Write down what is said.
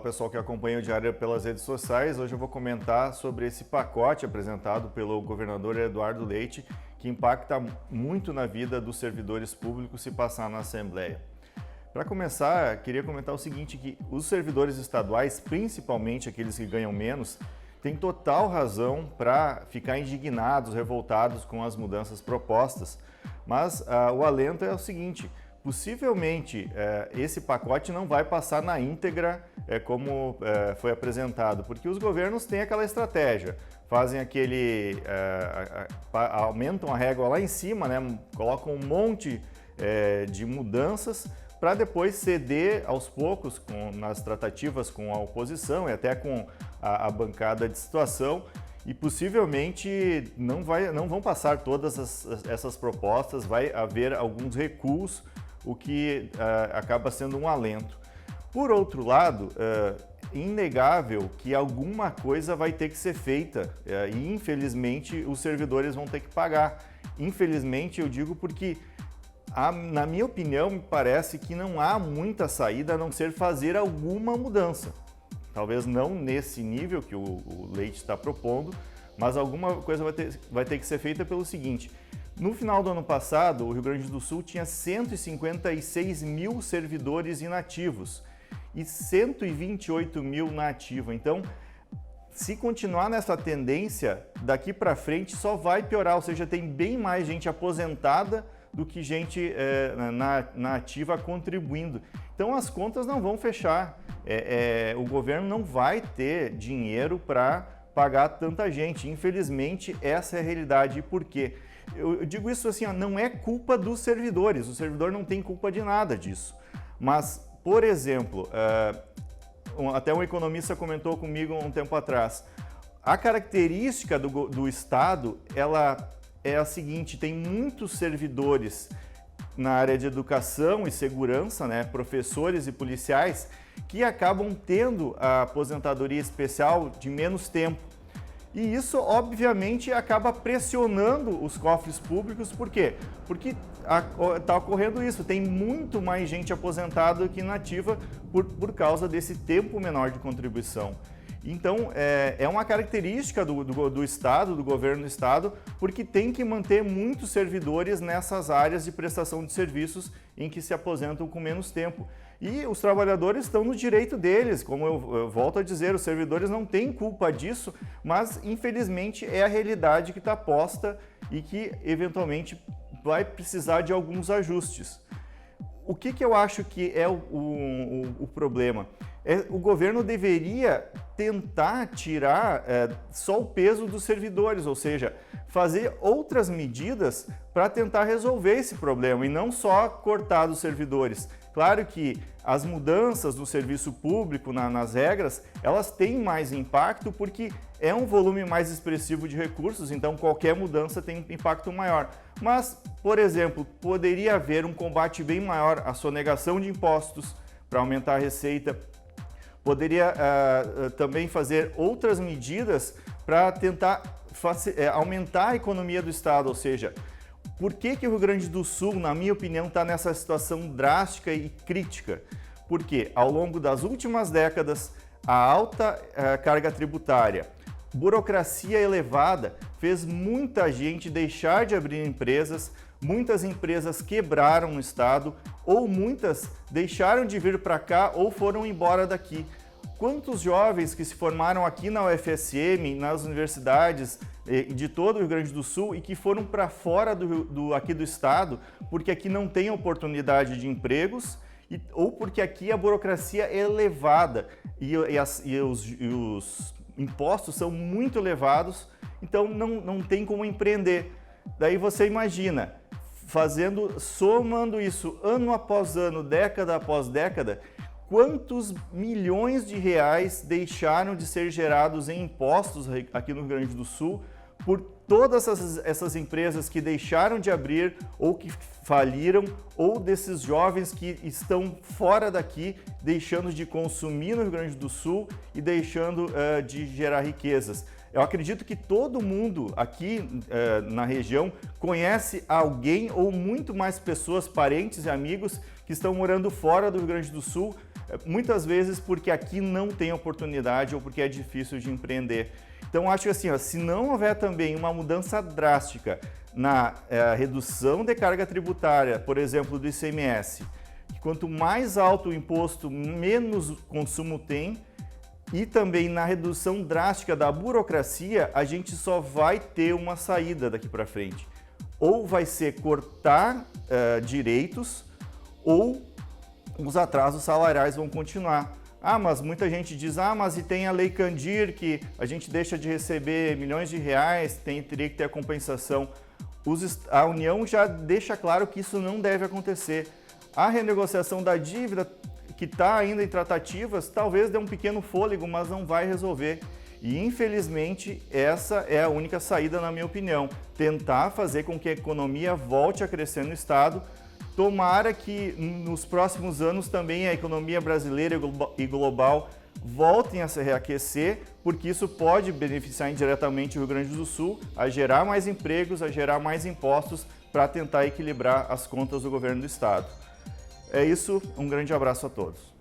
pessoal que acompanha o Diário pelas redes sociais. Hoje eu vou comentar sobre esse pacote apresentado pelo governador Eduardo Leite, que impacta muito na vida dos servidores públicos se passar na Assembleia. Para começar, queria comentar o seguinte, que os servidores estaduais, principalmente aqueles que ganham menos, têm total razão para ficar indignados, revoltados com as mudanças propostas, mas o alento é o seguinte: possivelmente esse pacote não vai passar na íntegra como foi apresentado, porque os governos têm aquela estratégia, fazem aumentam a régua lá em cima, né, colocam um monte de mudanças para depois ceder aos poucos nas tratativas com a oposição e até com a bancada de situação, e possivelmente não vão passar todas essas propostas, vai haver alguns recuos, o que acaba sendo um alento. Por outro lado, inegável que alguma coisa vai ter que ser feita e, infelizmente, os servidores vão ter que pagar. Infelizmente, eu digo porque, na minha opinião, me parece que não há muita saída a não ser fazer alguma mudança. Talvez não nesse nível que o Leite está propondo, mas alguma coisa vai ter que ser feita pelo seguinte: no final do ano passado, o Rio Grande do Sul tinha 156 mil servidores inativos e 128 mil na ativa. Então, se continuar nessa tendência, daqui para frente só vai piorar, ou seja, tem bem mais gente aposentada do que gente na ativa contribuindo. Então, as contas não vão fechar. O governo não vai ter dinheiro para pagar tanta gente. Infelizmente, essa é a realidade. E por quê? Eu digo isso assim, não é culpa dos servidores, o servidor não tem culpa de nada disso. Mas, por exemplo, até um economista comentou comigo um tempo atrás, a característica do Estado, ela é a seguinte: tem muitos servidores na área de educação e segurança, né, professores e policiais, que acabam tendo a aposentadoria especial de menos tempo. E isso, obviamente, acaba pressionando os cofres públicos. Por quê? Porque está ocorrendo isso, tem muito mais gente aposentada que inativa por causa desse tempo menor de contribuição. Então, é uma característica do Estado, do governo do Estado, porque tem que manter muitos servidores nessas áreas de prestação de serviços em que se aposentam com menos tempo. E os trabalhadores estão no direito deles, como eu volto a dizer, os servidores não têm culpa disso, mas infelizmente é a realidade que está posta e que eventualmente vai precisar de alguns ajustes. O que eu acho que é o problema? O governo deveria tentar tirar só o peso dos servidores, ou seja, fazer outras medidas para tentar resolver esse problema e não só cortar dos servidores. Claro que as mudanças do serviço público nas regras, elas têm mais impacto porque é um volume mais expressivo de recursos, então qualquer mudança tem impacto maior. Mas, por exemplo, poderia haver um combate bem maior à sonegação de impostos para aumentar a receita. Poderia também fazer outras medidas para tentar aumentar a economia do Estado, ou seja, por que o Rio Grande do Sul, na minha opinião, está nessa situação drástica e crítica? Porque ao longo das últimas décadas, a alta carga tributária, burocracia elevada, fez muita gente deixar de abrir empresas, muitas empresas quebraram no estado, ou muitas deixaram de vir para cá ou foram embora daqui. Quantos jovens que se formaram aqui na UFSM, nas universidades de todo o Rio Grande do Sul e que foram para fora aqui do estado porque aqui não tem oportunidade de empregos ou porque aqui a burocracia é elevada e os impostos são muito elevados, então não tem como empreender. Daí você imagina, somando isso ano após ano, década após década, quantos milhões de reais deixaram de ser gerados em impostos aqui no Rio Grande do Sul por todas essas empresas que deixaram de abrir ou que faliram, ou desses jovens que estão fora daqui, deixando de consumir no Rio Grande do Sul e deixando de gerar riquezas. Eu acredito que todo mundo aqui na região conhece alguém ou muito mais pessoas, parentes e amigos que estão morando fora do Rio Grande do Sul, muitas vezes porque aqui não tem oportunidade ou porque é difícil de empreender. Então, acho que assim, ó, se não houver também uma mudança drástica na redução de carga tributária, por exemplo, do ICMS, que quanto mais alto o imposto, menos consumo tem, e também na redução drástica da burocracia, a gente só vai ter uma saída daqui para frente. Ou vai ser cortar direitos, ou os atrasos salariais vão continuar. Ah, mas muita gente diz, mas e tem a Lei Candir, que a gente deixa de receber milhões de reais, teria que ter a compensação. A União já deixa claro que isso não deve acontecer. A renegociação da dívida, que está ainda em tratativas, talvez dê um pequeno fôlego, mas não vai resolver. E, infelizmente, essa é a única saída, na minha opinião. Tentar fazer com que a economia volte a crescer no Estado. Tomara que nos próximos anos também a economia brasileira e global voltem a se reaquecer, porque isso pode beneficiar indiretamente o Rio Grande do Sul a gerar mais empregos, a gerar mais impostos para tentar equilibrar as contas do governo do Estado. É isso, um grande abraço a todos.